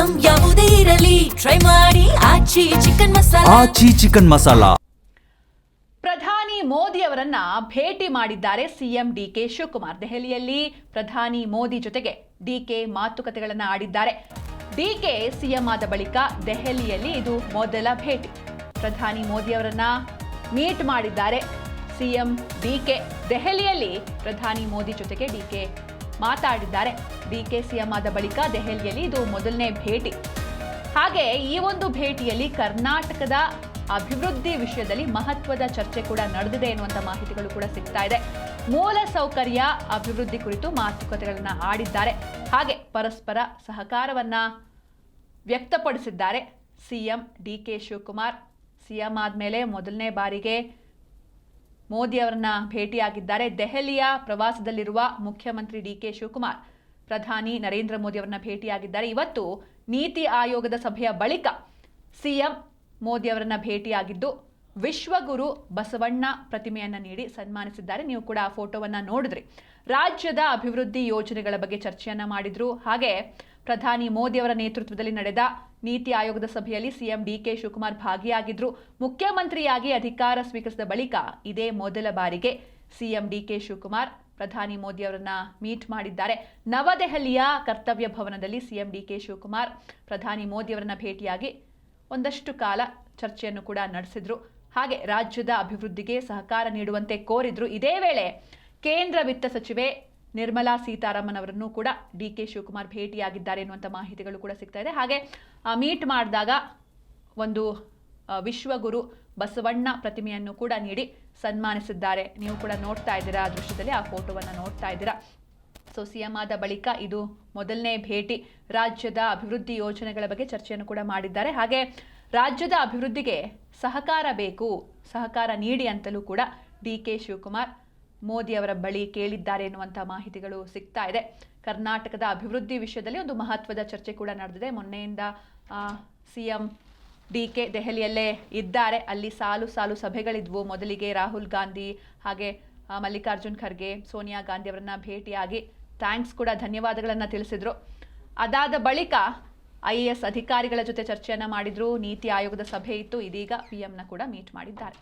Item ಯಾವುದೇ ಇರಲಿ try ಮಾಡಿ ಆಚಿ ಚಿಕನ್ ಮಸಾಲಾ. ಪ್ರಧಾನಿ ಮೋದಿ ಅವರನ್ನ ಭೇಟಿ ಮಾಡಿದ್ದಾರೆ ಸಿಎಂ ಡಿಕೆ ಶಿವಕುಮಾರ್. ದೆಹಲಿಯಲ್ಲಿ ಪ್ರಧಾನಿ ಮೋದಿ ಜೊತೆಗೆ ಡಿಕೆ ಮಾತುಕತೆಗಳನ್ನು ಆಡಿದ್ದಾರೆ. ಡಿಕೆ ಸಿಎಂ ಆದ ಬಳಿಕ ದೆಹಲಿಯಲ್ಲಿ ಇದು ಮೊದಲ ಭೇಟಿ. ಪ್ರಧಾನಿ ಮೋದಿ ಅವರನ್ನ ಮೀಟ್ ಮಾಡಿದ್ದಾರೆ ಸಿಎಂ ಡಿಕೆ. ದೆಹಲಿಯಲ್ಲಿ ಪ್ರಧಾನಿ ಮೋದಿ ಜೊತೆಗೆ ಡಿಕೆ ಮಾತಾಡಿದ್ದಾರೆ. ಡಿಕೆ ಸಿಎಂ ಆದ ಬಳಿಕ ದೆಹಲಿಯಲ್ಲಿ ಇದು ಮೊದಲನೇ ಭೇಟಿ. ಹಾಗೆ ಈ ಒಂದು ಭೇಟಿಯಲ್ಲಿ ಕರ್ನಾಟಕದ ಅಭಿವೃದ್ಧಿ ವಿಷಯದಲ್ಲಿ ಮಹತ್ವದ ಚರ್ಚೆ ಕೂಡ ನಡೆದಿದೆ ಎನ್ನುವಂತ ಮಾಹಿತಿಗಳು ಕೂಡ ಸಿಗ್ತಾ ಇದೆ. ಮೂಲ ಸೌಕರ್ಯ ಅಭಿವೃದ್ಧಿ ಕುರಿತು ಮಾತುಕತೆಗಳನ್ನ ಆಡಿದ್ದಾರೆ. ಹಾಗೆ ಪರಸ್ಪರ ಸಹಕಾರವನ್ನ ವ್ಯಕ್ತಪಡಿಸಿದ್ದಾರೆ ಸಿಎಂ ಡಿಕೆ ಶಿವಕುಮಾರ್. ಸಿಎಂ ಆದ್ಮೇಲೆ ಮೊದಲನೇ ಬಾರಿಗೆ ಮೋದಿ ಅವರನ್ನ ಭೇಟಿಯಾಗಿದ್ದಾರೆ. ದೆಹಲಿಯ ಪ್ರವಾಸದಲ್ಲಿರುವ ಮುಖ್ಯಮಂತ್ರಿ ಡಿಕೆ ಶಿವಕುಮಾರ್ ಪ್ರಧಾನಿ ನರೇಂದ್ರ ಮೋದಿ ಅವರನ್ನ ಭೇಟಿಯಾಗಿದ್ದಾರೆ. ಇವತ್ತು ನೀತಿ ಆಯೋಗದ ಸಭೆಯ ಬಳಿಕ ಸಿಎಂ ಮೋದಿ ಅವರನ್ನ ಭೇಟಿಯಾಗಿದ್ದು ವಿಶ್ವಗುರು ಬಸವಣ್ಣ ಪ್ರತಿಮೆಯನ್ನ ನೀಡಿ ಸನ್ಮಾನಿಸಿದ್ದಾರೆ. ನೀವು ಕೂಡ ಆ ಫೋಟೋವನ್ನ ನೋಡಿದ್ರಿ. ರಾಜ್ಯದ ಅಭಿವೃದ್ಧಿ ಯೋಜನೆಗಳ ಬಗ್ಗೆ ಚರ್ಚೆಯನ್ನ ಮಾಡಿದ್ರು. ಹಾಗೆ ಪ್ರಧಾನಿ ಮೋದಿ ಅವರ ನೇತೃತ್ವದಲ್ಲಿ ನಡೆದ ನೀತಿ ಆಯೋಗದ ಸಭೆಯಲ್ಲಿ ಸಿಎಂ ಡಿಕೆ ಶಿವಕುಮಾರ್ ಭಾಗಿಯಾಗಿದ್ರು. ಮುಖ್ಯಮಂತ್ರಿಯಾಗಿ ಅಧಿಕಾರ ಸ್ವೀಕರಿಸಿದ ಬಳಿಕ ಇದೇ ಮೊದಲ ಬಾರಿಗೆ ಸಿಎಂ ಡಿಕೆ ಶಿವಕುಮಾರ್ ಪ್ರಧಾನಿ ಮೋದಿ ಅವರನ್ನ ಮೀಟ್ ಮಾಡಿದ್ದಾರೆ. ನವದೆಹಲಿಯ ಕರ್ತವ್ಯ ಭವನದಲ್ಲಿ ಸಿಎಂ ಡಿಕೆ ಶಿವಕುಮಾರ್ ಪ್ರಧಾನಿ ಮೋದಿ ಅವರನ್ನ ಭೇಟಿಯಾಗಿ ಒಂದಷ್ಟು ಕಾಲ ಚರ್ಚೆಯನ್ನು ಕೂಡ ನಡೆಸಿದ್ರು. ಹಾಗೆ ರಾಜ್ಯದ ಅಭಿವೃದ್ಧಿಗೆ ಸಹಕಾರ ನೀಡುವಂತೆ ಕೋರಿದ್ರು. ಇದೇ ವೇಳೆ ಕೇಂದ್ರ ವಿತ್ತ ಸಚಿವೆ ನಿರ್ಮಲಾ ಸೀತಾರಾಮನ್ ಅವರನ್ನು ಕೂಡ ಡಿಕೆ ಶಿವಕುಮಾರ್ ಭೇಟಿಯಾಗಿದ್ದಾರೆ ಎನ್ನುವಂಥ ಮಾಹಿತಿಗಳು ಕೂಡ ಸಿಗ್ತಾ ಇದೆ. ಹಾಗೆ ಮೀಟ್ ಮಾಡಿದಾಗ ಒಂದು ವಿಶ್ವಗುರು ಬಸವಣ್ಣ ಪ್ರತಿಮೆಯನ್ನು ಕೂಡ ನೀಡಿ ಸನ್ಮಾನಿಸಿದ್ದಾರೆ. ನೀವು ಕೂಡ ನೋಡ್ತಾ ಇದ್ದೀರಾ ಆ ದೃಶ್ಯದಲ್ಲಿ, ಆ ಫೋಟೋವನ್ನು ನೋಡ್ತಾ ಇದ್ದೀರಾ. ಸೊ ಸಿಎಂ ಆದ ಬಳಿಕ ಇದು ಮೊದಲನೇ ಭೇಟಿ. ರಾಜ್ಯದ ಅಭಿವೃದ್ಧಿ ಯೋಜನೆಗಳ ಬಗ್ಗೆ ಚರ್ಚೆಯನ್ನು ಕೂಡ ಮಾಡಿದ್ದಾರೆ. ಹಾಗೆ ರಾಜ್ಯದ ಅಭಿವೃದ್ಧಿಗೆ ಸಹಕಾರ ಬೇಕು, ಸಹಕಾರ ನೀಡಿ ಅಂತಲೂ ಕೂಡ ಡಿಕೆ ಶಿವಕುಮಾರ್ ಮೋದಿ ಅವರ ಬಳಿ ಕೇಳಿದ್ದಾರೆ ಎನ್ನುವಂಥ ಮಾಹಿತಿಗಳು ಸಿಗ್ತಾ ಇದೆ. ಕರ್ನಾಟಕದ ಅಭಿವೃದ್ಧಿ ವಿಷಯದಲ್ಲಿ ಒಂದು ಮಹತ್ವದ ಚರ್ಚೆ ಕೂಡ ನಡೆದಿದೆ. ಮೊನ್ನೆಯಿಂದ ಸಿಎಂ ಡಿಕೆ ದೆಹಲಿಯಲ್ಲೇ ಇದ್ದಾರೆ. ಅಲ್ಲಿ ಸಾಲು ಸಾಲು ಸಭೆಗಳಿದ್ವು. ಮೊದಲಿಗೆ ರಾಹುಲ್ ಗಾಂಧಿ ಹಾಗೆ ಮಲ್ಲಿಕಾರ್ಜುನ್ ಖರ್ಗೆ, ಸೋನಿಯಾ ಗಾಂಧಿ ಅವರನ್ನ ಭೇಟಿಯಾಗಿ ಥ್ಯಾಂಕ್ಸ್ ಕೂಡ ಧನ್ಯವಾದಗಳನ್ನು ತಿಳಿಸಿದ್ರು. ಅದಾದ ಬಳಿಕ IAS ಅಧಿಕಾರಿಗಳ ಜೊತೆ ಚರ್ಚೆಯನ್ನ ಮಾಡಿದ್ರು. ನೀತಿ ಆಯೋಗದ ಸಭೆ ಇತ್ತು. ಇದೀಗ PM ನ ಕೂಡ ಮೀಟ್ ಮಾಡಿದ್ದಾರೆ.